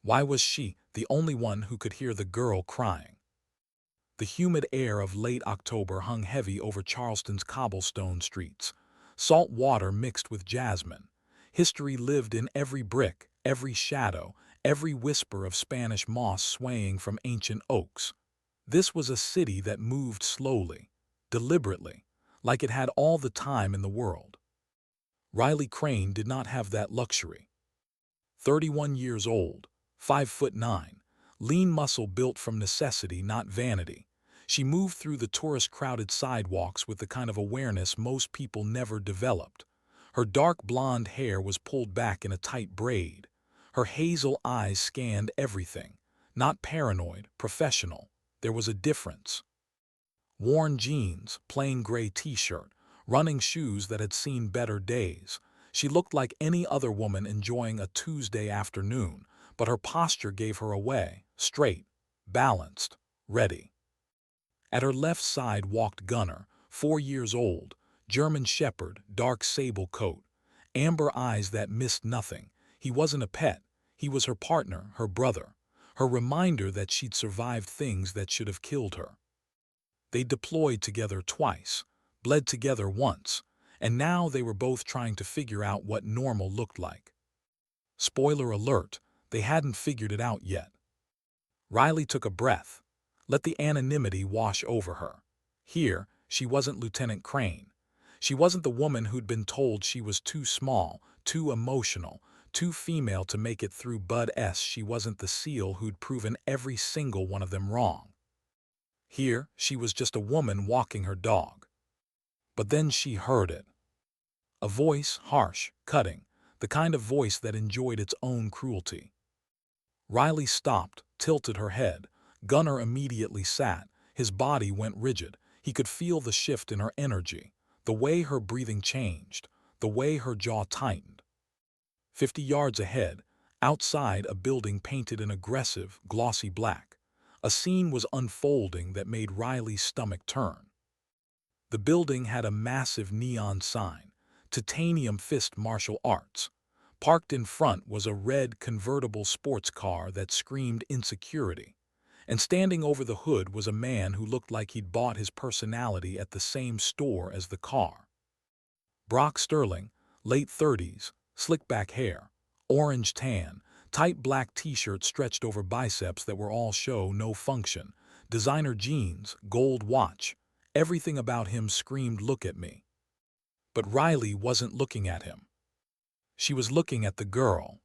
Why was she the only one who could hear the girl crying? The humid air of late October hung heavy over Charleston's cobblestone streets. Salt water mixed with jasmine. History lived in every brick, every shadow, every whisper of Spanish moss swaying from ancient oaks. This was a city that moved slowly, deliberately, like it had all the time in the world. Riley Crane did not have that luxury. 31 years old, 5'9", lean muscle built from necessity, not vanity. She moved through the tourist-crowded sidewalks with the kind of awareness most people never developed. Her dark blonde hair was pulled back in a tight braid. Her hazel eyes scanned everything. Not paranoid, professional. There was a difference. Worn jeans, plain gray t-shirt, running shoes that had seen better days. She looked like any other woman enjoying a Tuesday afternoon, but her posture gave her away, straight, balanced, ready. At her left side walked Gunnar, 4 years old, German shepherd, dark sable coat, amber eyes that missed nothing. He wasn't a pet, he was her partner, her brother, her reminder that she'd survived things that should have killed her. They deployed together twice, bled together once, and now they were both trying to figure out what normal looked like. Spoiler alert, they hadn't figured it out yet. Riley took a breath. Let the anonymity wash over her. Here, she wasn't Lieutenant Crane. She wasn't the woman who'd been told she was too small, too emotional, too female to make it through Bud S. She wasn't the SEAL who'd proven every single one of them wrong. Here, she was just a woman walking her dog. But then she heard it. A voice, harsh, cutting, the kind of voice that enjoyed its own cruelty. Riley stopped, tilted her head. Gunnar immediately sat. His body went rigid. He could feel the shift in her energy, the way her breathing changed, the way her jaw tightened. 50 yards ahead, outside a building painted an aggressive, glossy black, a scene was unfolding that made Riley's stomach turn. The building had a massive neon sign, Titanium Fist Martial Arts. Parked in front was a red convertible sports car that screamed insecurity. And standing over the hood was a man who looked like he'd bought his personality at the same store as the car. Brock Sterling, late 30s, slick-back hair, orange tan, tight black t-shirt stretched over biceps that were all show, no function, designer jeans, gold watch. Everything about him screamed, "Look at me." But Riley wasn't looking at him. She was looking at the girl.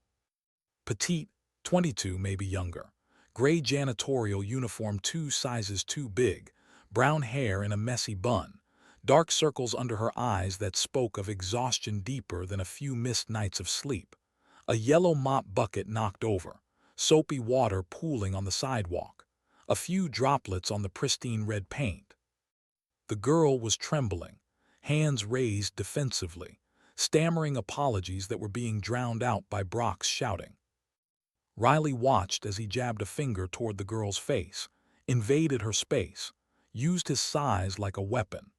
Petite, 22, maybe younger. Gray janitorial uniform 2 sizes too big, brown hair in a messy bun, dark circles under her eyes that spoke of exhaustion deeper than a few missed nights of sleep. A yellow mop bucket knocked over, soapy water pooling on the sidewalk, a few droplets on the pristine red paint. The girl was trembling, hands raised defensively, stammering apologies that were being drowned out by Brock's shouting. Riley watched as he jabbed a finger toward the girl's face, invaded her space, used his size like a weapon.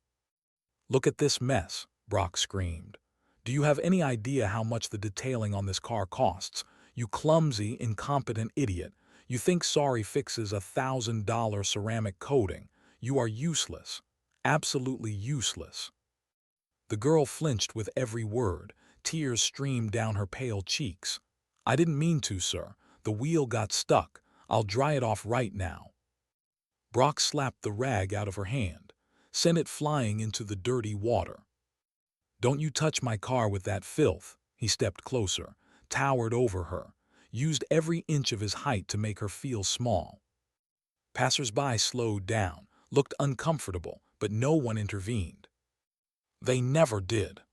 "Look at this mess," Brock screamed. "Do you have any idea how much the detailing on this car costs? You clumsy, incompetent idiot. You think sorry fixes $1,000 ceramic coating. You are useless. Absolutely useless." The girl flinched with every word. Tears streamed down her pale cheeks. "I didn't mean to, sir. The wheel got stuck. I'll dry it off right now." Brock slapped the rag out of her hand, sent it flying into the dirty water. "Don't you touch my car with that filth." He stepped closer, towered over her, used every inch of his height to make her feel small. Passers-by slowed down, looked uncomfortable, but no one intervened. They never did.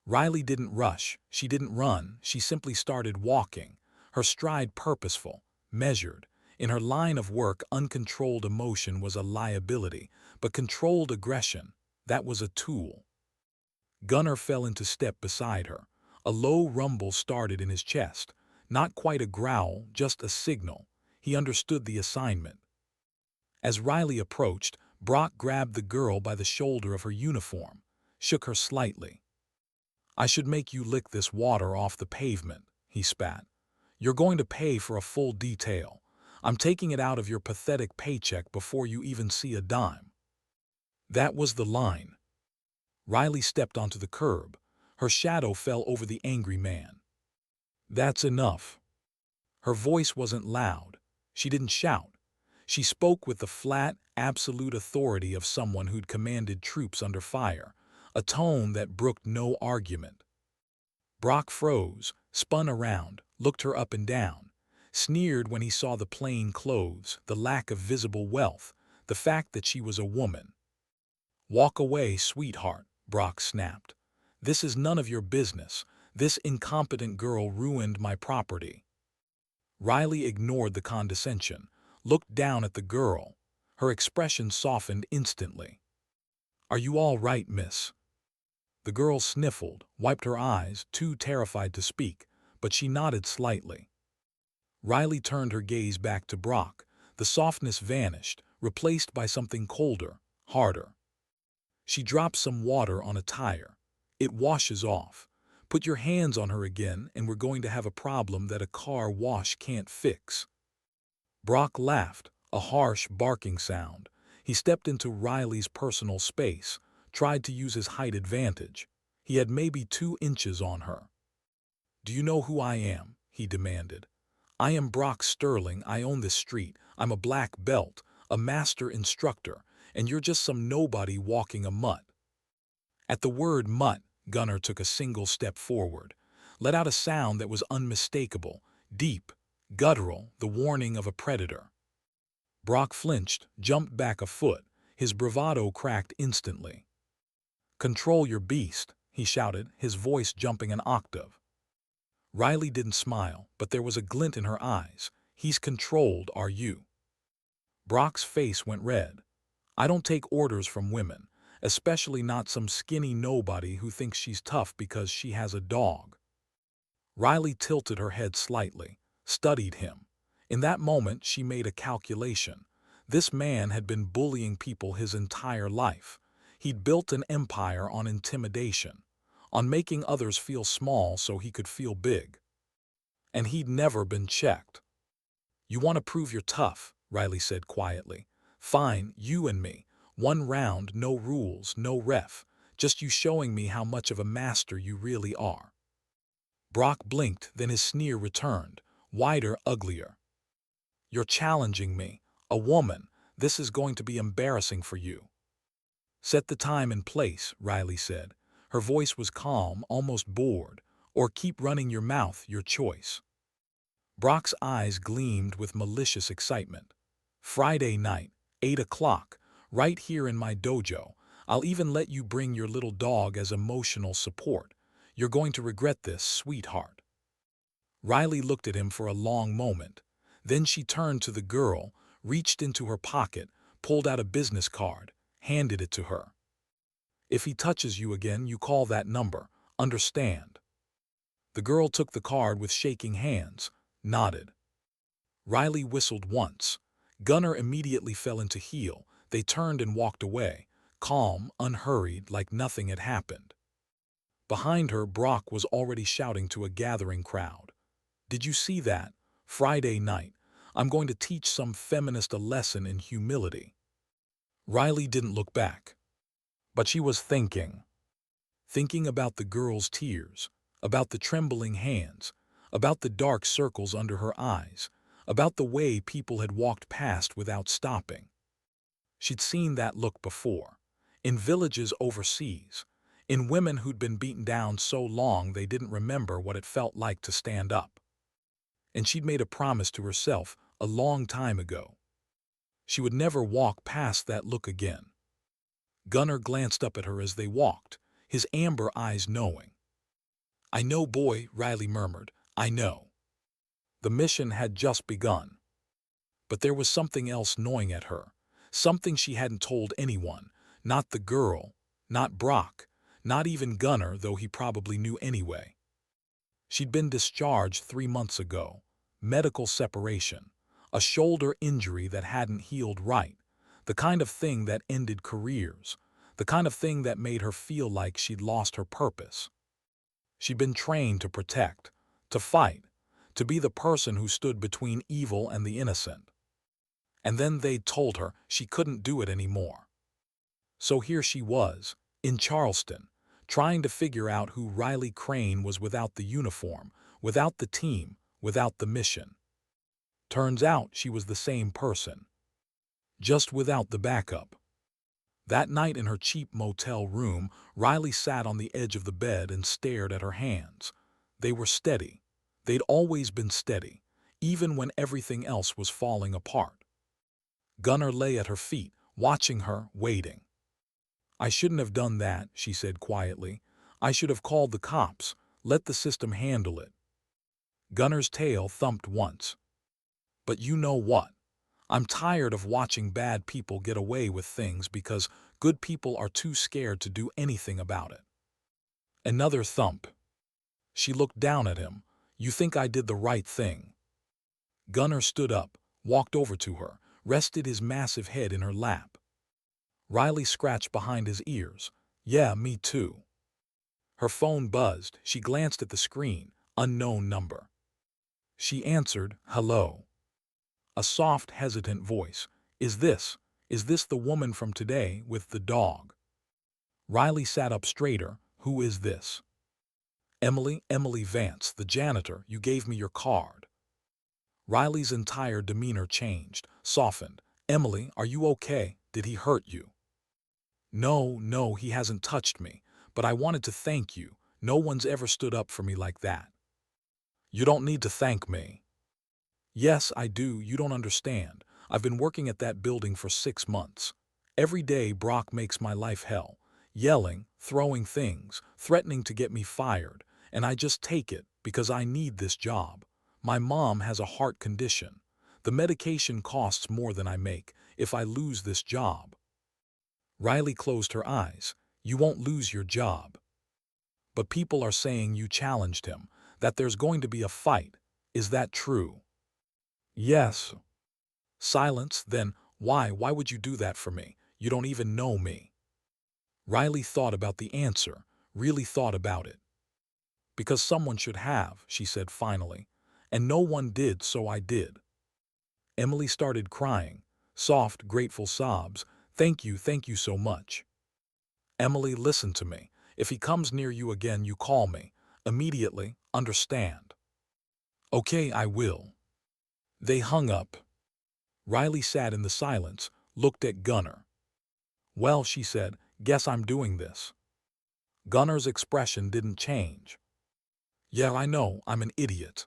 Riley didn't rush, she didn't run, she simply started walking, her stride purposeful, measured. In her line of work, uncontrolled emotion was a liability, but controlled aggression, that was a tool. Gunnar fell into step beside her. A low rumble started in his chest, not quite a growl, just a signal. He understood the assignment. As Riley approached, Brock grabbed the girl by the shoulder of her uniform, shook her slightly. "I should make you lick this water off the pavement," he spat. You're going to pay for a full detail. I'm taking it out of your pathetic paycheck before you even see a dime." That was the line. Riley stepped onto the curb. Her shadow fell over the angry man. "That's enough." Her voice wasn't loud. She didn't shout. She spoke with the flat, absolute authority of someone who'd commanded troops under fire, a tone that brooked no argument. Brock froze, spun around, looked her up and down, sneered when he saw the plain clothes, the lack of visible wealth, the fact that she was a woman. "Walk away, sweetheart," Brock snapped. "This is none of your business. This incompetent girl ruined my property." Riley ignored the condescension, looked down at the girl. Her expression softened instantly. "Are you all right, miss?" The girl sniffled, wiped her eyes, too terrified to speak, but she nodded slightly. Riley turned her gaze back to Brock. The softness vanished, replaced by something colder, harder. She dropped some water on a tire. "It washes off. Put your hands on her again and we're going to have a problem that a car wash can't fix." Brock laughed, a harsh, barking sound. He stepped into Riley's personal space, tried to use his height advantage. He had maybe 2 inches on her. "Do you know who I am?" he demanded. "I am Brock Sterling. I own this street. I'm a black belt, a master instructor, and you're just some nobody walking a mutt." At the word mutt, Gunner took a single step forward, let out a sound that was unmistakable, deep, guttural, the warning of a predator. Brock flinched, jumped back a foot, his bravado cracked instantly. "Control your beast," he shouted, his voice jumping an octave. Riley didn't smile, but there was a glint in her eyes. "He's controlled, are you?" Brock's face went red. "I don't take orders from women, especially not some skinny nobody who thinks she's tough because she has a dog." Riley tilted her head slightly, studied him. In that moment she made a calculation. This man had been bullying people his entire life. He'd built an empire on intimidation, on making others feel small so he could feel big. And he'd never been checked. "You want to prove you're tough," Riley said quietly. "Fine, you and me. 1 round, no rules, no ref. Just you showing me how much of a master you really are." Brock blinked, then his sneer returned, wider, uglier. "You're challenging me, a woman. This is going to be embarrassing for you." "Set the time and place," Riley said. Her voice was calm, almost bored. "Or keep running your mouth, your choice." Brock's eyes gleamed with malicious excitement. "Friday night, 8 o'clock, right here in my dojo. I'll even let you bring your little dog as emotional support. You're going to regret this, sweetheart." Riley looked at him for a long moment. Then she turned to the girl, reached into her pocket, pulled out a business card, handed it to her. "If he touches you again, you call that number. Understand?" The girl took the card with shaking hands, nodded. Riley whistled once. Gunner immediately fell into heel. They turned and walked away, calm, unhurried, like nothing had happened. Behind her, Brock was already shouting to a gathering crowd. "Did you see that? Friday night. I'm going to teach some feminist a lesson in humility." Riley didn't look back. But she was thinking. Thinking about the girl's tears, about the trembling hands, about the dark circles under her eyes, about the way people had walked past without stopping. She'd seen that look before, in villages overseas, in women who'd been beaten down so long they didn't remember what it felt like to stand up. And she'd made a promise to herself a long time ago. She would never walk past that look again. Gunner glanced up at her as they walked, his amber eyes knowing. "I know, boy," Riley murmured. "I know." The mission had just begun. But there was something else gnawing at her, something she hadn't told anyone, not the girl, not Brock, not even Gunner, though he probably knew anyway. She'd been discharged 3 months ago, medical separation, a shoulder injury that hadn't healed right, the kind of thing that ended careers, the kind of thing that made her feel like she'd lost her purpose. She'd been trained to protect, to fight, to be the person who stood between evil and the innocent. And then they'd told her she couldn't do it anymore. So here she was, in Charleston, trying to figure out who Riley Crane was without the uniform, without the team, without the mission. Turns out she was the same person, just without the backup. That night in her cheap motel room, Riley sat on the edge of the bed and stared at her hands. They were steady. They'd always been steady, even when everything else was falling apart. Gunnar lay at her feet, watching her, waiting. "I shouldn't have done that," she said quietly. "I should have called the cops, let the system handle it." Gunnar's tail thumped once. "But you know what? I'm tired of watching bad people get away with things because good people are too scared to do anything about it." Another thump. She looked down at him. "You think I did the right thing?" Gunnar stood up, walked over to her, rested his massive head in her lap. Riley scratched behind his ears. "Yeah, me too." Her phone buzzed. She glanced at the screen. Unknown number. She answered, "Hello." A soft, hesitant voice. Is this the woman from today with the dog?" Riley sat up straighter. "Who is this?" Emily Vance, the janitor. You gave me your card." Riley's entire demeanor changed, softened. "Emily, are you okay? Did he hurt you?" No, he hasn't touched me, but I wanted to thank you. No one's ever stood up for me like that." "You don't need to thank me." "Yes, I do. You don't understand. I've been working at that building for 6 months. Every day Brock makes my life hell. Yelling, throwing things, threatening to get me fired. And I just take it because I need this job. My mom has a heart condition. The medication costs more than I make. If I lose this job." Riley closed her eyes. "You won't lose your job." "But people are saying you challenged him, that there's going to be a fight. Is that true?" "Yes." Silence. "Then why would you do that for me? You don't even know me." Riley thought about the answer, really thought about it. "Because someone should have," she said finally. "And no one did, so I did." Emily started crying. Soft, grateful sobs. Thank you so much." "Emily, listen to me. If he comes near you again, you call me. Immediately, understand?" "Okay, I will." They hung up. Riley sat in the silence, looked at Gunnar. "Well," she said, "guess I'm doing this." Gunnar's expression didn't change. "Yeah, I know, I'm an idiot.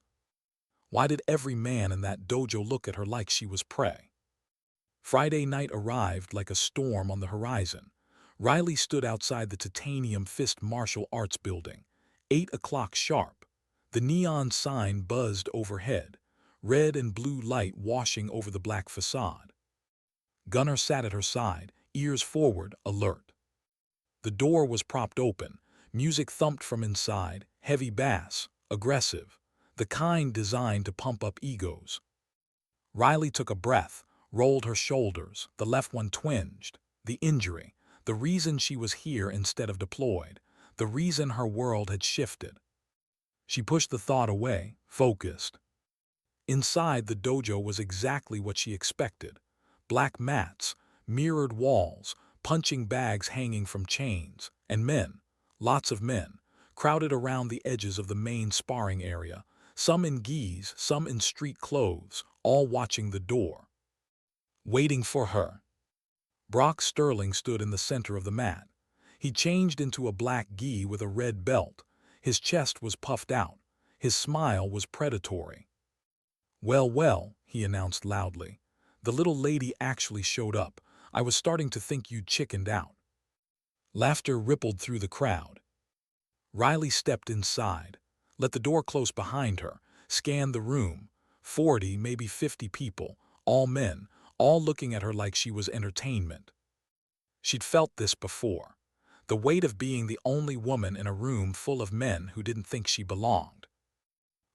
Why did every man in that dojo look at her like she was prey?" Friday night arrived like a storm on the horizon. Riley stood outside the Titanium Fist Martial Arts building. 8 o'clock sharp. The neon sign buzzed overhead, red and blue light washing over the black facade. Gunnar sat at her side, ears forward, alert. The door was propped open. Music thumped from inside, heavy bass, aggressive, the kind designed to pump up egos. Riley took a breath, rolled her shoulders, the left one twinged. The injury, the reason she was here instead of deployed, the reason her world had shifted. She pushed the thought away, focused. Inside the dojo was exactly what she expected. Black mats, mirrored walls, punching bags hanging from chains, and men, lots of men, crowded around the edges of the main sparring area, some in gis, some in street clothes, all watching the door. Waiting for her. Brock Sterling stood in the center of the mat. He changed into a black gi with a red belt. His chest was puffed out. His smile was predatory. Well, he announced loudly. "The little lady actually showed up. I was starting to think you'd chickened out." Laughter rippled through the crowd. Riley stepped inside, let the door close behind her, scanned the room. 40, maybe 50 people, all men, all looking at her like she was entertainment. She'd felt this before. The weight of being the only woman in a room full of men who didn't think she belonged.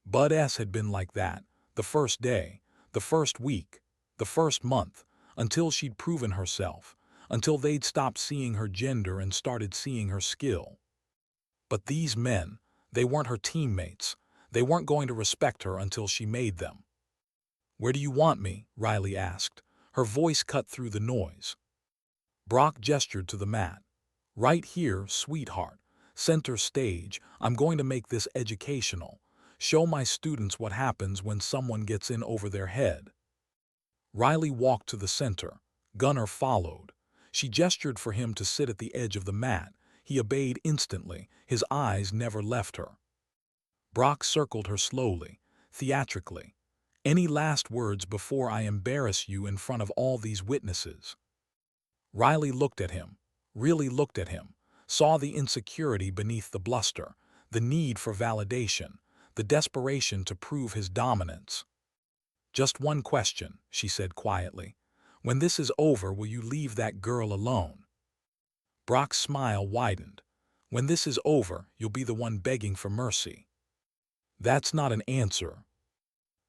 Bud S. had been like that, the first day, the first week, the first month, until she'd proven herself, until they'd stopped seeing her gender and started seeing her skill. But these men, they weren't her teammates. They weren't going to respect her until she made them. "Where do you want me?" Riley asked. Her voice cut through the noise. Brock gestured to the mat. "Right here, sweetheart. Center stage. I'm going to make this educational. Show my students what happens when someone gets in over their head." Riley walked to the center. Gunnar followed. She gestured for him to sit at the edge of the mat. He obeyed instantly. His eyes never left her. Brock circled her slowly, theatrically. "Any last words before I embarrass you in front of all these witnesses?" Riley looked at him, really looked at him, saw the insecurity beneath the bluster, the need for validation, the desperation to prove his dominance. "Just one question," she said quietly. "When this is over, will you leave that girl alone?" Brock's smile widened. "When this is over, you'll be the one begging for mercy." "That's not an answer."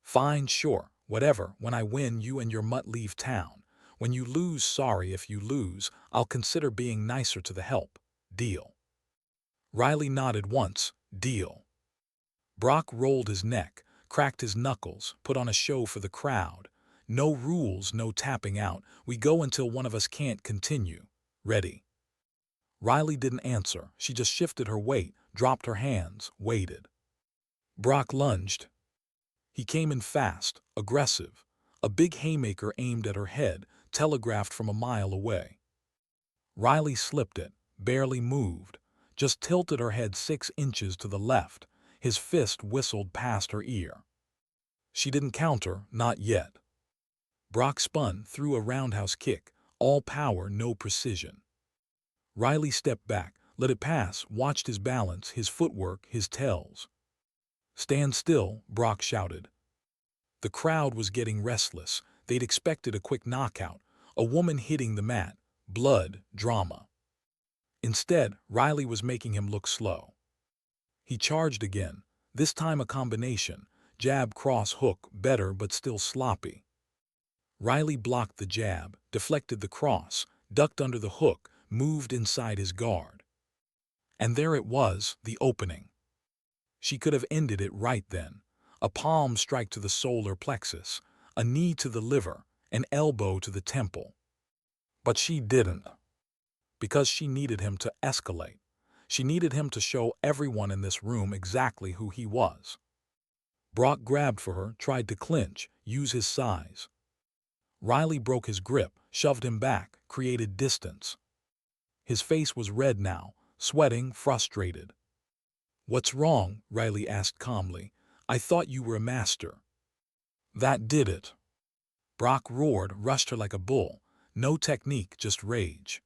"Fine, sure, whatever. When I win, you and your mutt leave town. When you lose, sorry if you lose, I'll consider being nicer to the help. Deal?" Riley nodded once. "Deal." Brock rolled his neck, cracked his knuckles, put on a show for the crowd. "No rules, no tapping out. We go until one of us can't continue. Ready?" Riley didn't answer. She just shifted her weight, dropped her hands, waited. Brock lunged. He came in fast, aggressive. A big haymaker aimed at her head, telegraphed from a mile away. Riley slipped it, barely moved, just tilted her head 6 inches to the left. His fist whistled past her ear. She didn't counter, not yet. Brock spun, threw a roundhouse kick, all power, no precision. Riley stepped back, let it pass, watched his balance, his footwork, his tells. "Stand still," Brock shouted. The crowd was getting restless. They'd expected a quick knockout, a woman hitting the mat, blood, drama. Instead, Riley was making him look slow. He charged again, this time a combination, jab, cross, hook, better but still sloppy. Riley blocked the jab, deflected the cross, ducked under the hook, moved inside his guard. And there it was, the opening. She could have ended it right then. A palm strike to the solar plexus, a knee to the liver, an elbow to the temple. But she didn't. Because she needed him to escalate. She needed him to show everyone in this room exactly who he was. Brock grabbed for her, tried to clinch, use his size. Riley broke his grip, shoved him back, created distance. His face was red now, sweating, frustrated. "What's wrong?" Riley asked calmly. "I thought you were a master." "That did it." Brock roared, rushed her like a bull. No technique, just rage.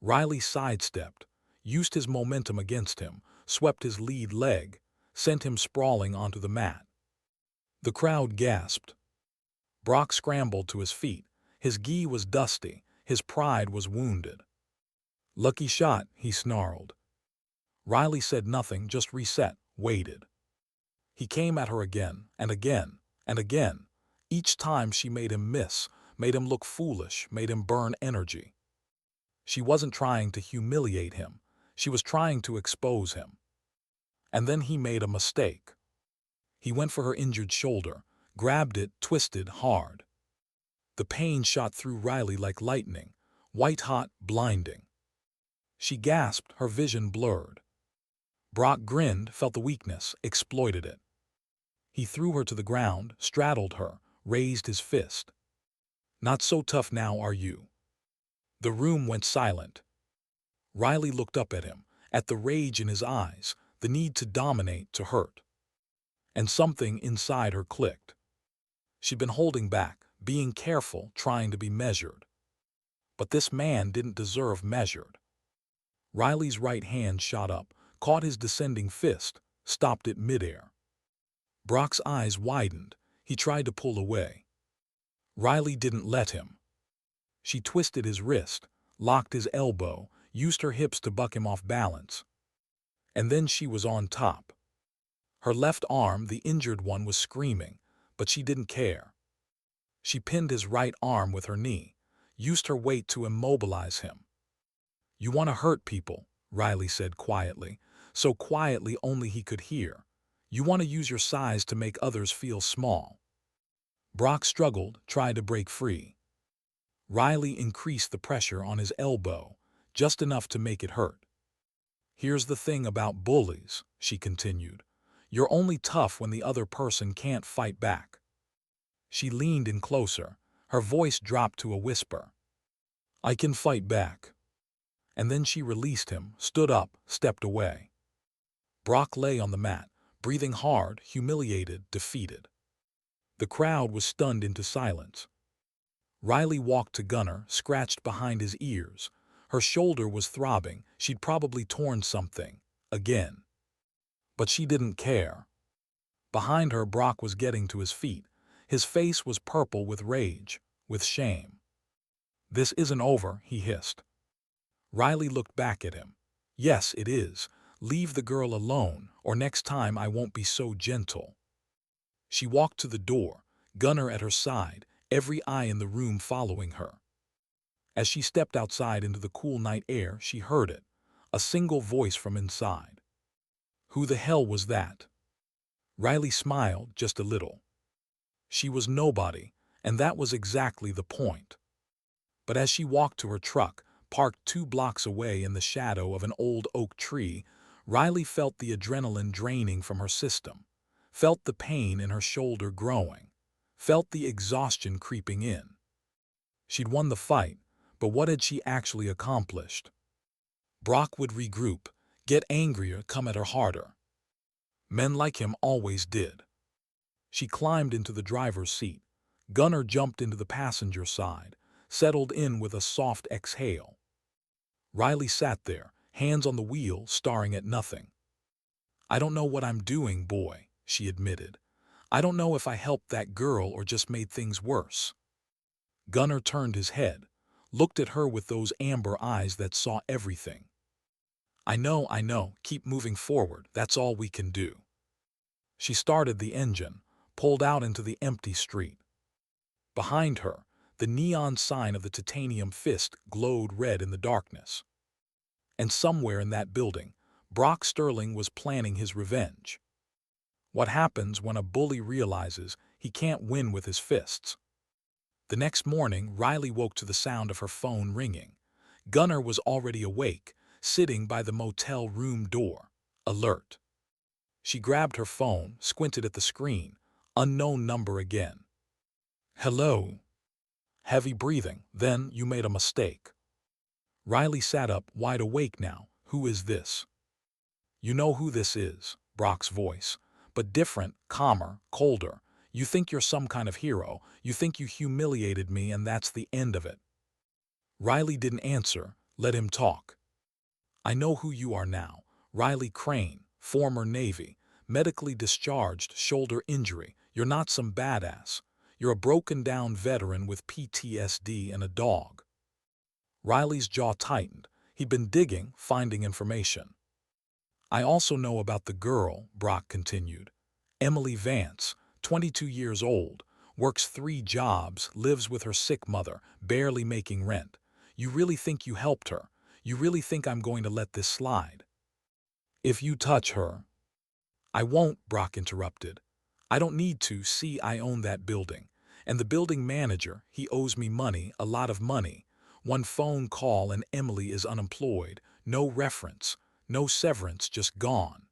Riley sidestepped, used his momentum against him, swept his lead leg, sent him sprawling onto the mat. The crowd gasped. Brock scrambled to his feet. His gi was dusty, his pride was wounded. "Lucky shot," he snarled. Riley said nothing, just reset, waited. He came at her again, and again, and again. Each time she made him miss, made him look foolish, made him burn energy. She wasn't trying to humiliate him. She was trying to expose him. And then he made a mistake. He went for her injured shoulder, grabbed it, twisted hard. The pain shot through Riley like lightning, white-hot, blinding. She gasped, her vision blurred. Brock grinned, felt the weakness, exploited it. He threw her to the ground, straddled her, raised his fist. "Not so tough now, are you?" The room went silent. Riley looked up at him, at the rage in his eyes, the need to dominate, to hurt. And something inside her clicked. She'd been holding back, being careful, trying to be measured. But this man didn't deserve measured. Riley's right hand shot up, caught his descending fist, stopped it midair. Brock's eyes widened. He tried to pull away. Riley didn't let him. She twisted his wrist, locked his elbow, used her hips to buck him off balance. And then she was on top. Her left arm, the injured one, was screaming, but she didn't care. She pinned his right arm with her knee, used her weight to immobilize him. "You want to hurt people," Riley said quietly, so quietly only he could hear. You want to use your size to make others feel small. Brock struggled, tried to break free. Riley increased the pressure on his elbow, just enough to make it hurt. Here's the thing about bullies, she continued. You're only tough when the other person can't fight back. She leaned in closer. Her voice dropped to a whisper. I can fight back. And then she released him, stood up, stepped away. Brock lay on the mat, breathing hard, humiliated, defeated. The crowd was stunned into silence. Riley walked to Gunnar, scratched behind his ears. Her shoulder was throbbing. She'd probably torn something. Again. But she didn't care. Behind her, Brock was getting to his feet. His face was purple with rage, with shame. This isn't over, he hissed. Riley looked back at him. Yes, it is. Leave the girl alone, or next time I won't be so gentle. She walked to the door, Gunnar at her side, every eye in the room following her. As she stepped outside into the cool night air, she heard it, a single voice from inside. Who the hell was that? Riley smiled just a little. She was nobody, and that was exactly the point. But as she walked to her truck, parked 2 blocks away in the shadow of an old oak tree, Riley felt the adrenaline draining from her system, felt the pain in her shoulder growing, felt the exhaustion creeping in. She'd won the fight, but what had she actually accomplished? Brock would regroup, get angrier, come at her harder. Men like him always did. She climbed into the driver's seat. Gunnar jumped into the passenger side, settled in with a soft exhale. Riley sat there, hands on the wheel, staring at nothing. I don't know what I'm doing, boy, she admitted. I don't know if I helped that girl or just made things worse. Gunnar turned his head, looked at her with those amber eyes that saw everything. I know, keep moving forward, that's all we can do. She started the engine, pulled out into the empty street. Behind her, the neon sign of the Titanium Fist glowed red in the darkness. And somewhere in that building, Brock Sterling was planning his revenge. What happens when a bully realizes he can't win with his fists? The next morning, Riley woke to the sound of her phone ringing. Gunnar was already awake, sitting by the motel room door, alert. She grabbed her phone, squinted at the screen. Unknown number again. Hello. Heavy breathing. Then you made a mistake. Riley sat up, wide awake now. Who is this? You know who this is, Brock's voice. But different, calmer, colder. You think you're some kind of hero. You think you humiliated me and that's the end of it. Riley didn't answer. Let him talk. I know who you are now. Riley Crane, former Navy, medically discharged, shoulder injury. You're not some badass. You're a broken-down veteran with PTSD and a dog. Riley's jaw tightened. He'd been digging, finding information. I also know about the girl, Brock continued. Emily Vance, 22 years old, works 3 jobs, lives with her sick mother, barely making rent. You really think you helped her? You really think I'm going to let this slide? If you touch her... I won't, Brock interrupted. I don't need to. See, I own that building. And the building manager, he owes me money, a lot of money. 1 phone call and Emily is unemployed. No reference, no severance, just gone.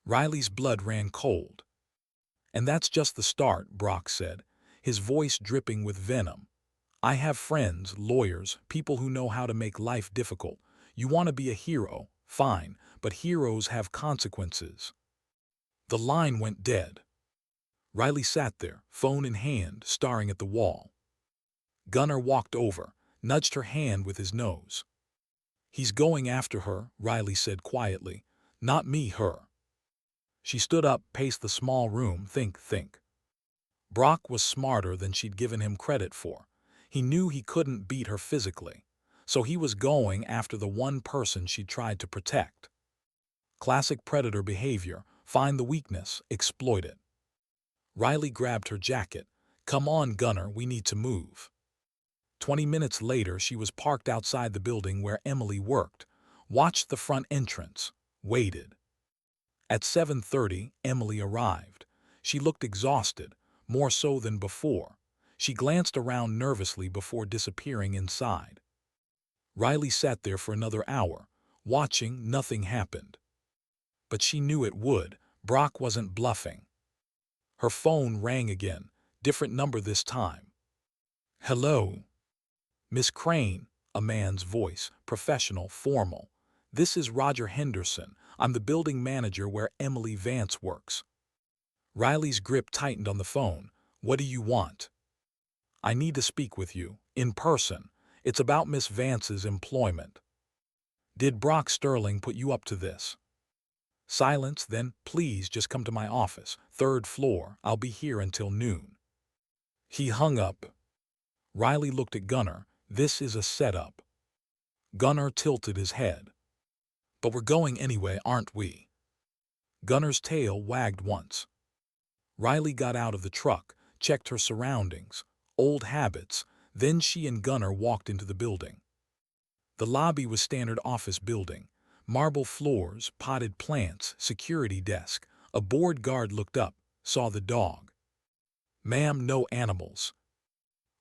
Riley's blood ran cold. And that's just the start, Brock said, his voice dripping with venom. I have friends, lawyers, people who know how to make life difficult. You want to be a hero, fine, but heroes have consequences. The line went dead. Riley sat there, phone in hand, staring at the wall. Gunnar walked over, nudged her hand with his nose. He's going after her, Riley said quietly. Not me, her. She stood up, paced the small room, think. Brock was smarter than she'd given him credit for. He knew he couldn't beat her physically, so he was going after the one person she'd tried to protect. Classic predator behavior, find the weakness, exploit it. Riley grabbed her jacket. Come on, Gunnar, we need to move. 20 minutes later, she was parked outside the building where Emily worked, watched the front entrance, waited. At 7:30, Emily arrived. She looked exhausted, more so than before. She glanced around nervously before disappearing inside. Riley sat there for another hour, watching. Nothing happened. But she knew it would. Brock wasn't bluffing. Her phone rang again, different number this time. "Hello, Miss Crane," a man's voice, professional, formal. "This is Roger Henderson. I'm the building manager where Emily Vance works." Riley's grip tightened on the phone. "What do you want?" "I need to speak with you, in person. It's about Miss Vance's employment." "Did Brock Sterling put you up to this?" "Silence, then. Please just come to my office, 3rd floor. I'll be here until noon." He hung up. Riley looked at Gunnar. "This is a setup." Gunnar tilted his head. "But we're going anyway, aren't we?" Gunnar's tail wagged once. Riley got out of the truck, checked her surroundings. Old habits. Then she and Gunnar walked into the building. The lobby was standard office building. Marble floors, potted plants, security desk. A board guard looked up, saw the dog. "Ma'am, no animals."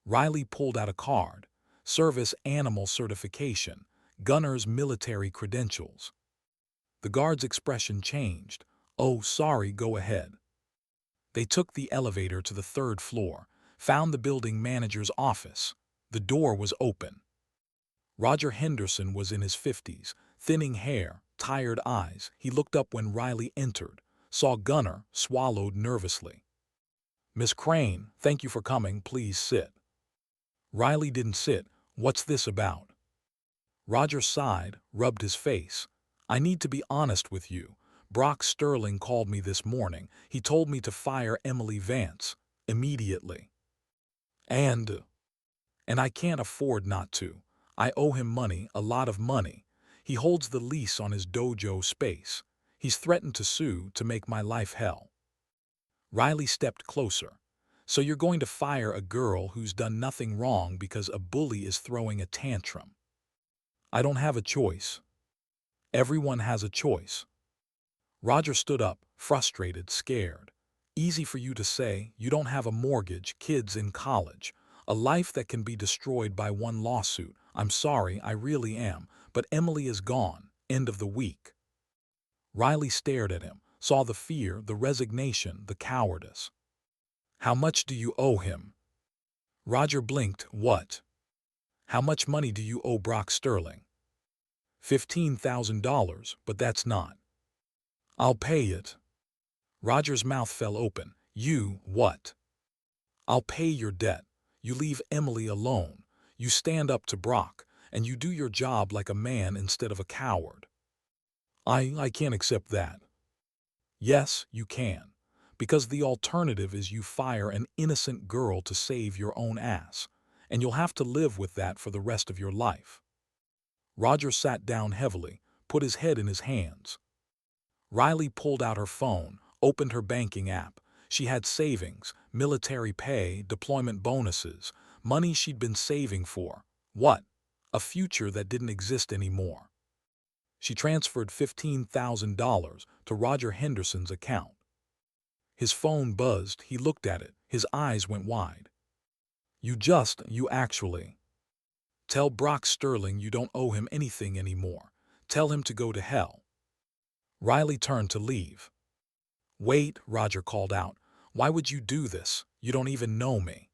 Riley pulled out a card. Service animal certification. Gunnar's military credentials. The guard's expression changed. "Oh, sorry, go ahead." They took the elevator to the 3rd floor, found the building manager's office. The door was open. Roger Henderson was in his 50s, thinning hair, tired eyes. He looked up when Riley entered, saw Gunnar, swallowed nervously. "Miss Crane, thank you for coming. Please sit." Riley didn't sit. "What's this about?" Roger sighed, rubbed his face. "I need to be honest with you. Brock Sterling called me this morning. He told me to fire Emily Vance, immediately. And I can't afford not to. I owe him money, a lot of money. He holds the lease on his dojo space. He's threatened to sue to make my life hell." Riley stepped closer. "So you're going to fire a girl who's done nothing wrong because a bully is throwing a tantrum?" "I don't have a choice." "Everyone has a choice." Roger stood up, frustrated, scared. "Easy for you to say. You don't have a mortgage, kids in college, a life that can be destroyed by one lawsuit. I'm sorry, I really am, but Emily is gone. End of the week." Riley stared at him, saw the fear, the resignation, the cowardice. "How much do you owe him?" Roger blinked. "What?" "How much money do you owe Brock Sterling?" $15,000, but that's not." "I'll pay it." Roger's mouth fell open. "You, what?" "I'll pay your debt. You leave Emily alone. You stand up to Brock, and you do your job like a man instead of a coward." I can't accept that." "Yes, you can. Because the alternative is you fire an innocent girl to save your own ass, and you'll have to live with that for the rest of your life." Roger sat down heavily, put his head in his hands. Riley pulled out her phone, opened her banking app. She had savings, military pay, deployment bonuses, money she'd been saving for. What? A future that didn't exist anymore. She transferred $15,000 to Roger Henderson's account. His phone buzzed. He looked at it. His eyes went wide. You actually. Tell Brock Sterling you don't owe him anything anymore. Tell him to go to hell." Riley turned to leave. "Wait," Roger called out. "Why would you do this? You don't even know me."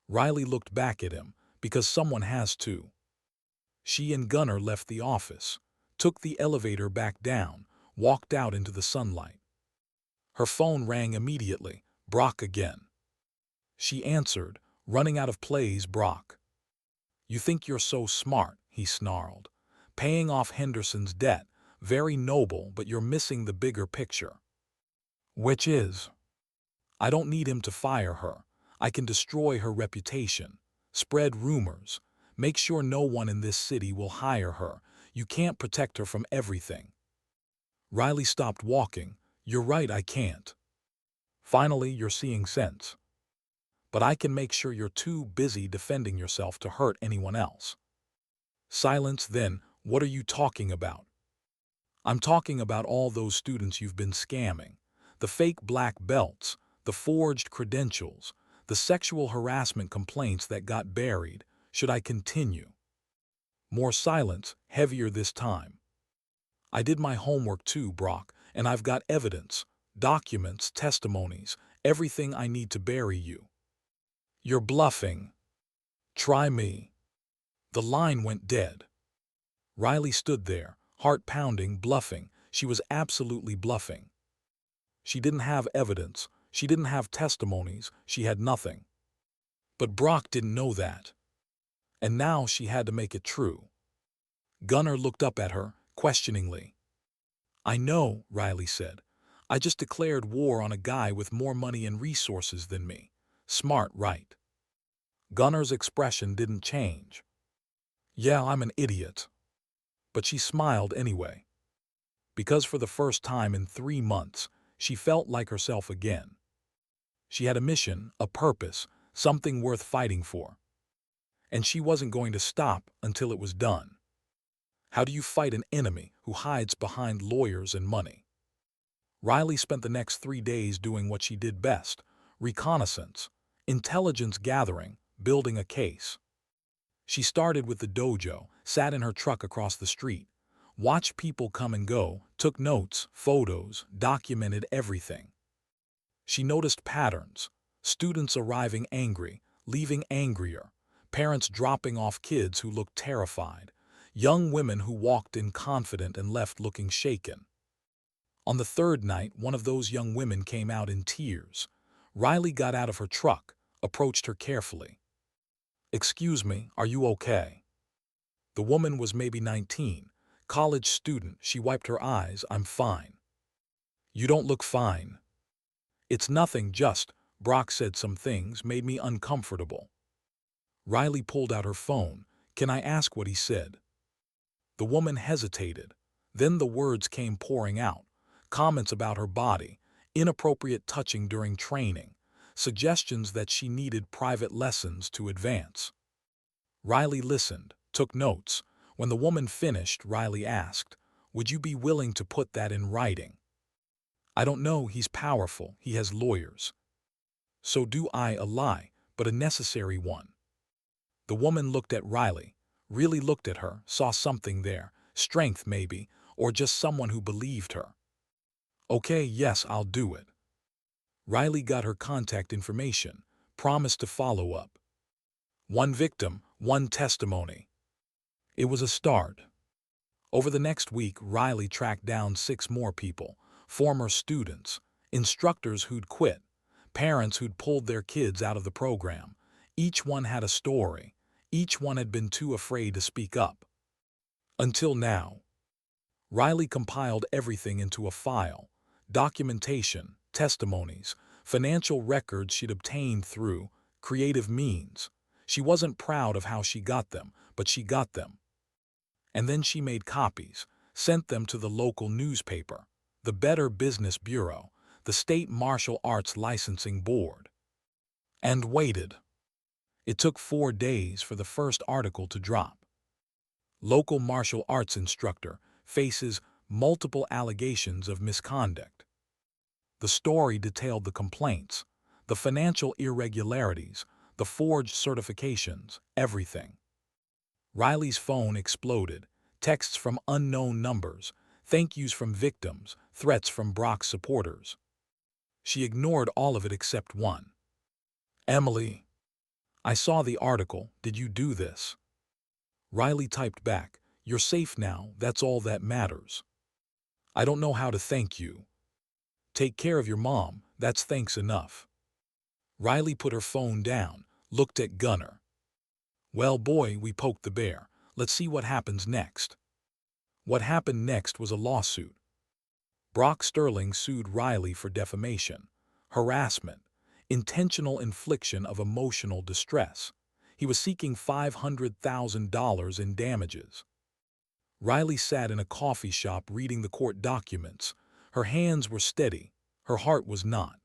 Riley looked back at him, "Because someone has to." She and Gunnar left the office, took the elevator back down, walked out into the sunlight. Her phone rang immediately. Brock again. She answered, running out of plays. "Brock. You think you're so smart," he snarled. "Paying off Henderson's debt, very noble, but you're missing the bigger picture." "Which is?" "I don't need him to fire her. I can destroy her reputation, spread rumors, make sure no one in this city will hire her. You can't protect her from everything." Riley stopped walking. "You're right, I can't. Finally, you're seeing sense. But I can make sure you're too busy defending yourself to hurt anyone else." Silence. "Then, what are you talking about?" I'm talking about all those students you've been scamming. The fake black belts, the forged credentials, the sexual harassment complaints that got buried. Should I continue? More silence, heavier this time. I did my homework too, Brock, and I've got evidence, documents, testimonies, everything I need to bury you. You're bluffing. Try me. The line went dead. Riley stood there, heart pounding, bluffing. She was absolutely bluffing. She didn't have evidence. She didn't have testimonies. She had nothing. But Brock didn't know that. And now she had to make it true. Gunnar looked up at her, questioningly. I know, Riley said. I just declared war on a guy with more money and resources than me. Smart, right? Gunnar's expression didn't change. Yeah, I'm an idiot. But she smiled anyway. Because for the first time in 3 months, she felt like herself again. She had a mission, a purpose, something worth fighting for. And she wasn't going to stop until it was done. How do you fight an enemy who hides behind lawyers and money? Riley spent the next 3 days doing what she did best: reconnaissance, intelligence gathering, building a case. She started with the dojo, sat in her truck across the street, watched people come and go, took notes, photos, documented everything. She noticed patterns: students arriving angry, leaving angrier, parents dropping off kids who looked terrified, young women who walked in confident and left looking shaken. On the third night, one of those young women came out in tears. Riley got out of her truck, approached her carefully. Excuse me, are you okay? The woman was maybe 19, college student. She wiped her eyes. I'm fine. You don't look fine. It's nothing, just, Brock said some things, made me uncomfortable. Riley pulled out her phone. Can I ask what he said? The woman hesitated. Then the words came pouring out. Comments about her body, inappropriate touching during training, suggestions that she needed private lessons to advance. Riley listened, took notes. When the woman finished, Riley asked, would you be willing to put that in writing? I don't know, he's powerful, he has lawyers. So do I, a lie, but a necessary one. The woman looked at Riley, really looked at her, saw something there, strength maybe, or just someone who believed her. Okay, yes, I'll do it. Riley got her contact information, promised to follow up. One victim, one testimony. It was a start. Over the next week, Riley tracked down 6 more people, former students, instructors who'd quit, parents who'd pulled their kids out of the program. Each one had a story. Each one had been too afraid to speak up. Until now. Riley compiled everything into a file: documentation, testimonies, financial records she'd obtained through creative means. She wasn't proud of how she got them, but she got them. And then she made copies, sent them to the local newspaper, the Better Business Bureau, the State Martial Arts Licensing Board. And waited. It took 4 days for the first article to drop. Local martial arts instructor faces multiple allegations of misconduct. The story detailed the complaints, the financial irregularities, the forged certifications, everything. Riley's phone exploded, texts from unknown numbers, thank yous from victims, threats from Brock's supporters. She ignored all of it except one. Emily, I saw the article, did you do this? Riley typed back, you're safe now, that's all that matters. I don't know how to thank you. Take care of your mom, that's thanks enough. Riley put her phone down, looked at Gunnar. Well boy, we poked the bear, let's see what happens next. What happened next was a lawsuit. Brock Sterling sued Riley for defamation, harassment, intentional infliction of emotional distress. He was seeking $500,000 in damages. Riley sat in a coffee shop reading the court documents. Her hands were steady, her heart was not.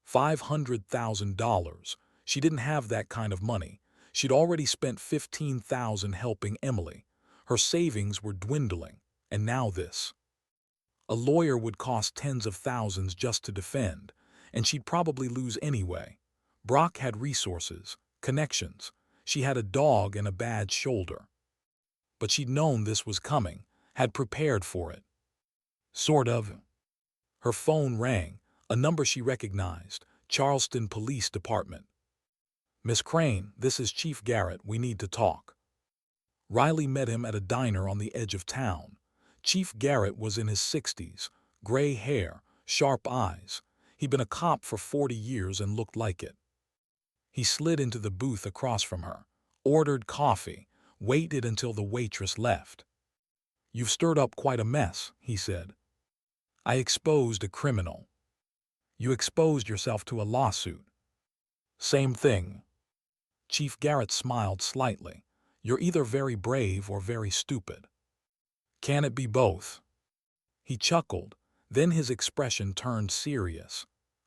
$500,000. She didn't have that kind of money. She'd already spent $15,000 helping Emily. Her savings were dwindling, and now this. A lawyer would cost tens of thousands just to defend, and she'd probably lose anyway. Brock had resources, connections. She had a dog and a bad shoulder. But she'd known this was coming, had prepared for it. Sort of. Her phone rang, a number she recognized, Charleston Police Department. "Miss Crane, this is Chief Garrett. We need to talk." Riley met him at a diner on the edge of town. Chief Garrett was in his 60s, gray hair, sharp eyes. He'd been a cop for 40 years and looked like it. He slid into the booth across from her, ordered coffee, waited until the waitress left. "You've stirred up quite a mess," he said. "I exposed a criminal." "You exposed yourself to a lawsuit." "Same thing." Chief Garrett smiled slightly. "You're either very brave or very stupid." "Can it be both?" He chuckled, then his expression turned serious.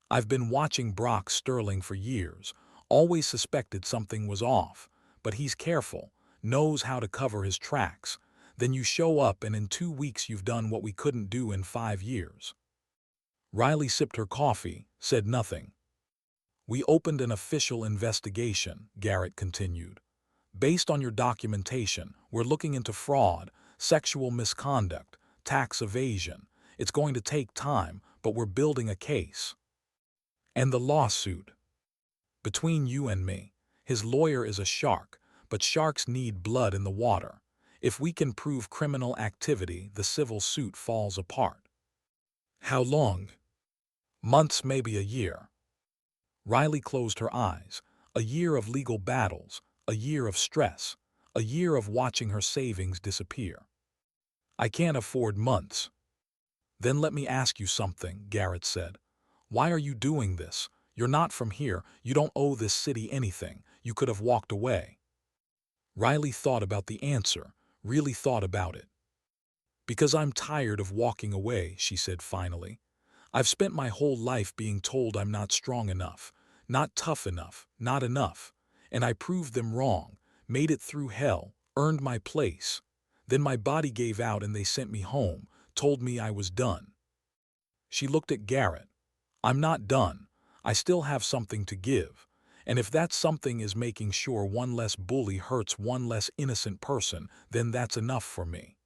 "I've been watching Brock Sterling for years, always suspected something was off, but he's careful, knows how to cover his tracks. Then you show up and in 2 weeks you've done what we couldn't do in 5 years. Riley sipped her coffee, said nothing. "We opened an official investigation," Garrett continued. "Based on your documentation, we're looking into fraud, sexual misconduct, tax evasion. It's going to take time, but we're building a case." "And the lawsuit?" "Between you and me, his lawyer is a shark, but sharks need blood in the water. If we can prove criminal activity, the civil suit falls apart." "How long?" "Months, maybe a year." Riley closed her eyes. A year of legal battles, a year of stress, a year of watching her savings disappear. "I can't afford months." "Then let me ask you something," Garrett said. "Why are you doing this? You're not from here. You don't owe this city anything. You could have walked away." Riley thought about the answer, really thought about it. "Because I'm tired of walking away," she said finally. "I've spent my whole life being told I'm not strong enough, not tough enough, not enough. And I proved them wrong, made it through hell, earned my place. Then my body gave out and they sent me home, told me I was done." She looked at Garrett. "I'm not done. I still have something to give. And if that something is making sure one less bully hurts one less innocent person, then that's enough for me."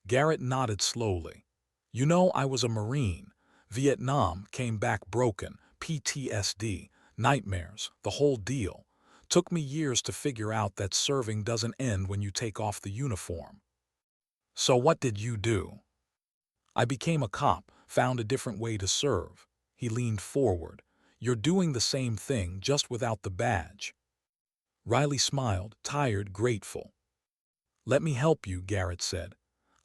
Garrett nodded slowly. "You know, I was a Marine. Vietnam, came back broken, PTSD, nightmares, the whole deal. Took me years to figure out that serving doesn't end when you take off the uniform." "So what did you do?" "I became a cop, found a different way to serve." He leaned forward. "You're doing the same thing, just without the badge." Riley smiled, tired, grateful. "Let me help you," Garrett said.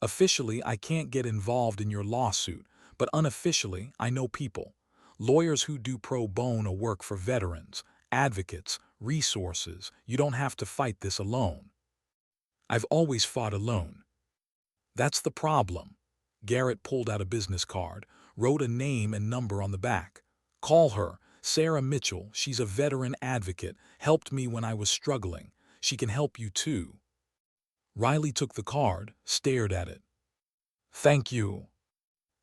"Officially, I can't get involved in your lawsuit, but unofficially, I know people. Lawyers who do pro bono work for veterans, advocates, resources. You don't have to fight this alone." "I've always fought alone." "That's the problem." Garrett pulled out a business card, wrote a name and number on the back. "Call her, Sarah Mitchell. She's a veteran advocate, helped me when I was struggling. She can help you too." Riley took the card, stared at it. "Thank you."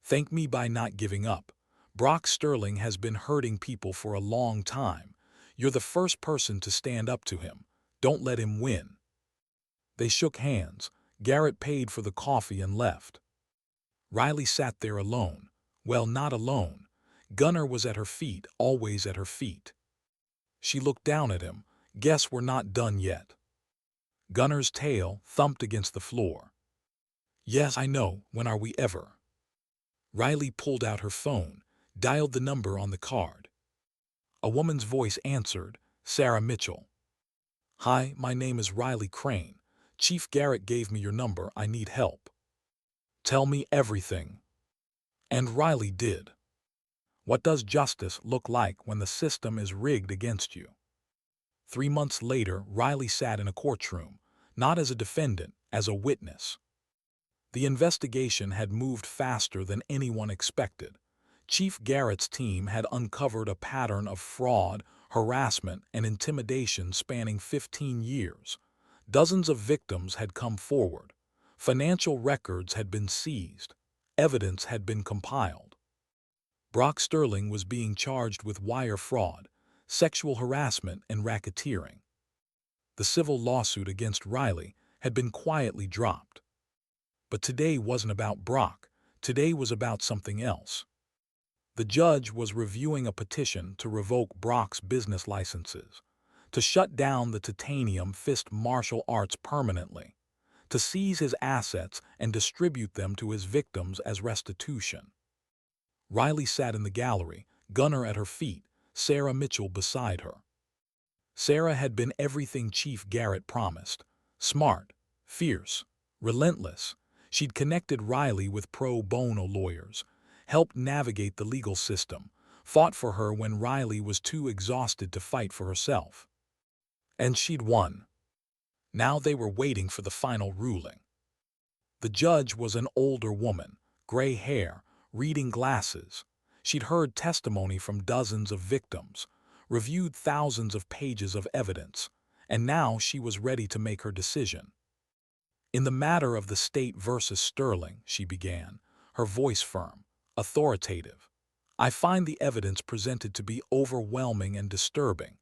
"Thank me by not giving up. Brock Sterling has been hurting people for a long time. You're the first person to stand up to him. Don't let him win." They shook hands. Garrett paid for the coffee and left. Riley sat there alone. Well, not alone. Gunnar was at her feet, always at her feet. She looked down at him. "Guess we're not done yet." Gunnar's tail thumped against the floor. "Yes, I know. When are we ever?" Riley pulled out her phone, dialed the number on the card. A woman's voice answered, "Sarah Mitchell." "Hi, my name is Riley Crane. Chief Garrett gave me your number. I need help." "Tell me everything." And Riley did. What does justice look like when the system is rigged against you? 3 months later, Riley sat in a courtroom, not as a defendant, as a witness. The investigation had moved faster than anyone expected. Chief Garrett's team had uncovered a pattern of fraud, harassment, and intimidation spanning 15 years. Dozens of victims had come forward. Financial records had been seized. Evidence had been compiled. Brock Sterling was being charged with wire fraud, sexual harassment, and racketeering. The civil lawsuit against Riley had been quietly dropped. But today wasn't about Brock. Today was about something else. The judge was reviewing a petition to revoke Brock's business licenses, to shut down the titanium fist martial arts permanently, to seize his assets and distribute them to his victims as restitution. Riley sat in the gallery, Gunner at her feet, Sarah Mitchell beside her. Sarah had been everything Chief Garrett promised: smart, fierce, relentless. She'd connected Riley with pro bono lawyers, helped navigate the legal system, fought for her when Riley was too exhausted to fight for herself. And she'd won. Now they were waiting for the final ruling. The judge was an older woman, gray hair, reading glasses. She'd heard testimony from dozens of victims, reviewed thousands of pages of evidence, and now she was ready to make her decision. In the matter of the state versus Sterling, she began, her voice firm, authoritative. I find the evidence presented to be overwhelming and disturbing.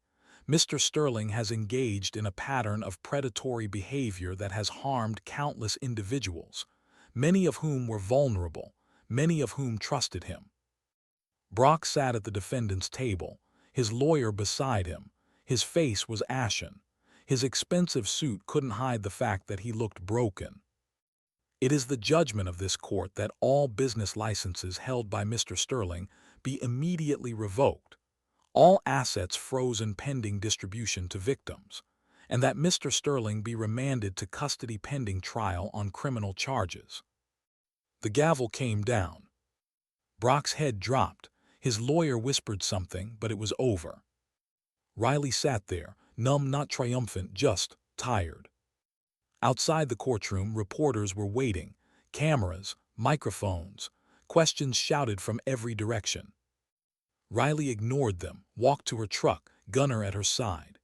Mr. Sterling has engaged in a pattern of predatory behavior that has harmed countless individuals, many of whom were vulnerable, many of whom trusted him. Brock sat at the defendant's table, his lawyer beside him. His face was ashen. His expensive suit couldn't hide the fact that he looked broken. It is the judgment of this court that all business licenses held by Mr. Sterling be immediately revoked, all assets frozen pending distribution to victims, and that Mr. Sterling be remanded to custody pending trial on criminal charges. The gavel came down. Brock's head dropped. His lawyer whispered something, but it was over. Riley sat there, numb, not triumphant, just tired. Outside the courtroom, reporters were waiting, cameras, microphones, questions shouted from every direction. Riley ignored them, walked to her truck, Gunner at her side.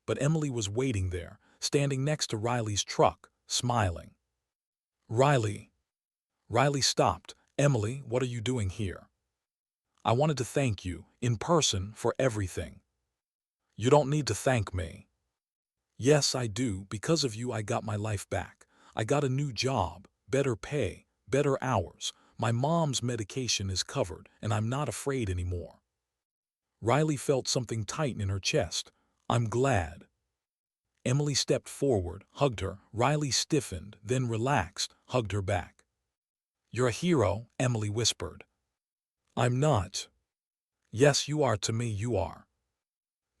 But Emily was waiting there, standing next to Riley's truck, smiling. Riley. Riley stopped. Emily, what are you doing here? I wanted to thank you, in person, for everything. You don't need to thank me. Yes, I do. Because of you, I got my life back. I got a new job, better pay, better hours. My mom's medication is covered, and I'm not afraid anymore. Riley felt something tighten in her chest. I'm glad. Emily stepped forward, hugged her. Riley stiffened, then relaxed, hugged her back. You're a hero, Emily whispered. I'm not. Yes, you are. To me, you are.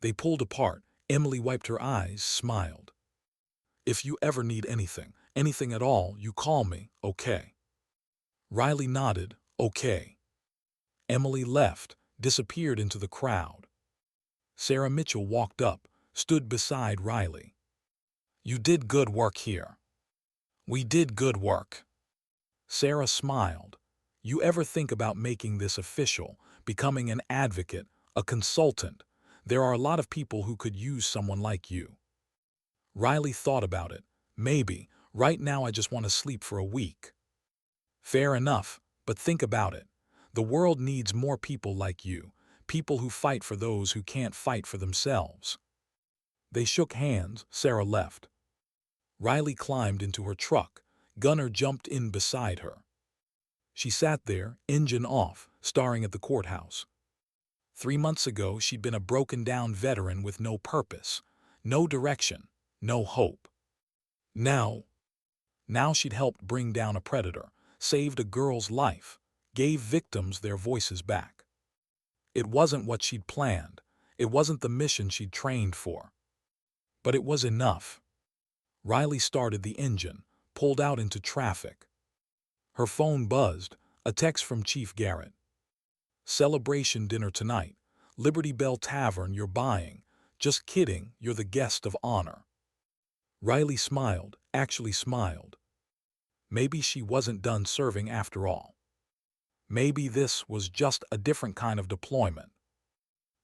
They pulled apart. Emily wiped her eyes, smiled. If you ever need anything, anything at all, you call me, okay? Riley nodded, okay. Emily left, disappeared into the crowd. Sarah Mitchell walked up, stood beside Riley. You did good work here. We did good work. Sarah smiled. You ever think about making this official, becoming an advocate, a consultant? There are a lot of people who could use someone like you. Riley thought about it. Maybe. Right now I just want to sleep for a week. Fair enough, but think about it. The world needs more people like you, people who fight for those who can't fight for themselves. They shook hands. Sarah left. Riley climbed into her truck. Gunner jumped in beside her. She sat there, engine off, staring at the courthouse. 3 months ago, she'd been a broken-down veteran with no purpose, no direction, no hope. Now she'd helped bring down a predator, saved a girl's life, gave victims their voices back. It wasn't what she'd planned. It wasn't the mission she'd trained for. But it was enough. Riley started the engine, pulled out into traffic. Her phone buzzed, a text from Chief Garrett. Celebration dinner tonight. Liberty Bell Tavern, you're buying. Just kidding, you're the guest of honor. Riley smiled, actually smiled. Maybe she wasn't done serving after all. Maybe this was just a different kind of deployment.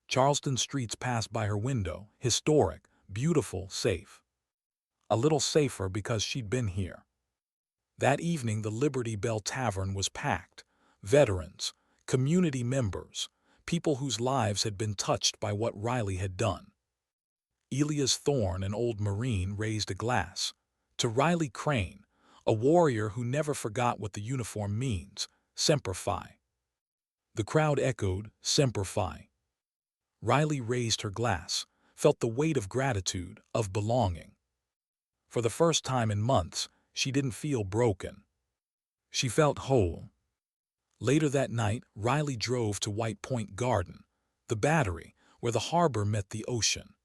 Charleston streets passed by her window, historic, beautiful, safe. A little safer because she'd been here. That evening, the Liberty Bell Tavern was packed. Veterans, community members, people whose lives had been touched by what Riley had done. Elias Thorne, an old Marine, raised a glass. To Riley Crane, a warrior who never forgot what the uniform means, Semper Fi. The crowd echoed, Semper Fi. Riley raised her glass, felt the weight of gratitude, of belonging. For the first time in months, she didn't feel broken. She felt whole. Later that night, Riley drove to White Point Garden, the battery where the harbor met the ocean.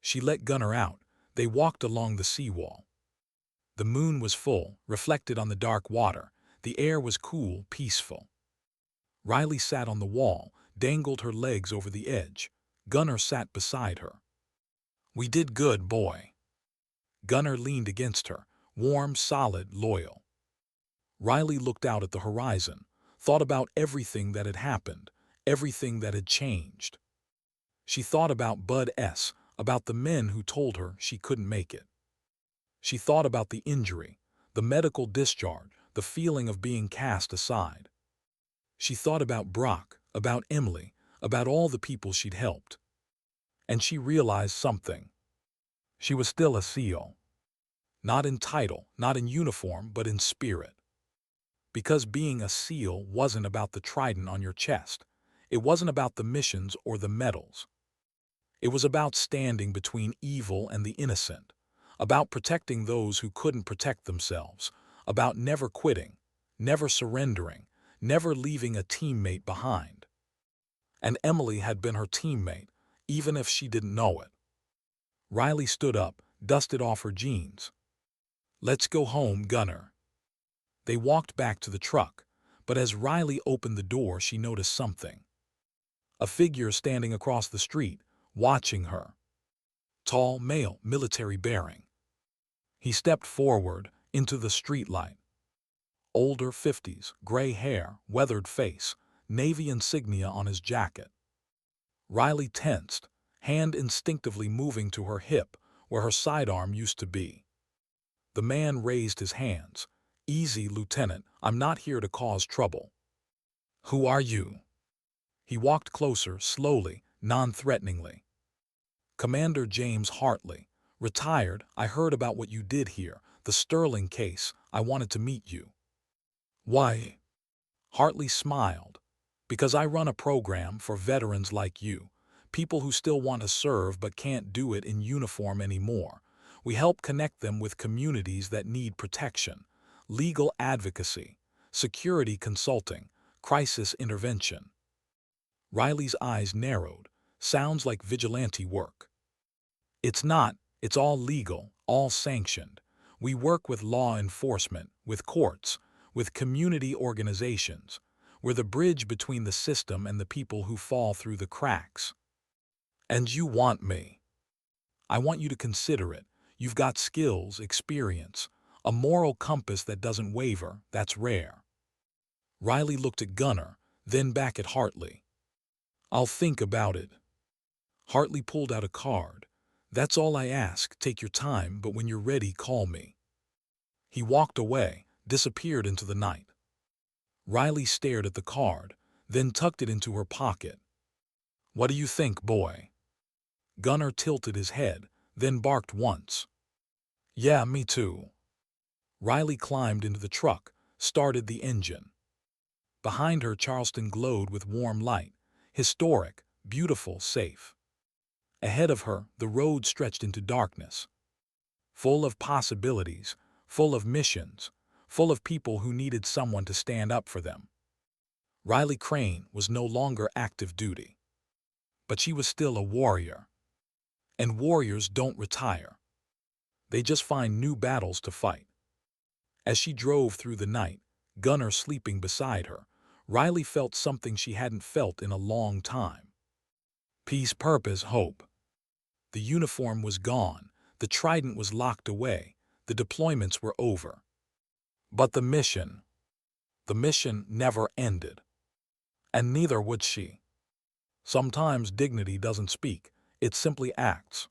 She let Gunner out. They walked along the seawall. The moon was full, reflected on the dark water. The air was cool, peaceful. Riley sat on the wall, dangled her legs over the edge. Gunner sat beside her. "We did good, boy." Gunner leaned against her, warm, solid, loyal. Riley looked out at the horizon, thought about everything that had happened, everything that had changed. She thought about Bud S., about the men who told her she couldn't make it. She thought about the injury, the medical discharge, the feeling of being cast aside. She thought about Brock, about Emily, about all the people she'd helped. And she realized something. She was still a SEAL. Not in title, not in uniform, but in spirit. Because being a SEAL wasn't about the trident on your chest. It wasn't about the missions or the medals. It was about standing between evil and the innocent, about protecting those who couldn't protect themselves, about never quitting, never surrendering, never leaving a teammate behind. And Emily had been her teammate, even if she didn't know it. Riley stood up, dusted off her jeans. "Let's go home, Gunner." They walked back to the truck, but as Riley opened the door, she noticed something. A figure standing across the street, watching her. Tall, male, military bearing. He stepped forward into the streetlight. Older 50s, gray hair, weathered face, Navy insignia on his jacket. Riley tensed, hand instinctively moving to her hip where her sidearm used to be. The man raised his hands. "Easy, Lieutenant, I'm not here to cause trouble." "Who are you?" He walked closer, slowly, non-threateningly. "Commander James Hartley. Retired. I heard about what you did here, the Sterling case. I wanted to meet you." "Why?" Hartley smiled. "Because I run a program for veterans like you, people who still want to serve but can't do it in uniform anymore. We help connect them with communities that need protection, legal advocacy, security consulting, crisis intervention." Riley's eyes narrowed. "Sounds like vigilante work." "It's not. It's all legal, all sanctioned. We work with law enforcement, with courts, with community organizations. We're the bridge between the system and the people who fall through the cracks." "And you want me?" "I want you to consider it. You've got skills, experience, a moral compass that doesn't waver. That's rare." Riley looked at Gunner, then back at Hartley. "I'll think about it." Hartley pulled out a card. "That's all I ask. Take your time, but when you're ready, call me." He walked away, disappeared into the night. Riley stared at the card, then tucked it into her pocket. "What do you think, boy?" Gunner tilted his head, then barked once. "Yeah, me too." Riley climbed into the truck, started the engine. Behind her, Charleston glowed with warm light, historic, beautiful, safe. Ahead of her, the road stretched into darkness. Full of possibilities, full of missions, full of people who needed someone to stand up for them. Riley Crane was no longer active duty. But she was still a warrior. And warriors don't retire. They just find new battles to fight. As she drove through the night, Gunner sleeping beside her, Riley felt something she hadn't felt in a long time. Peace, purpose, hope. The uniform was gone, the trident was locked away, the deployments were over. But the mission never ended. And neither would she. Sometimes dignity doesn't speak, it simply acts.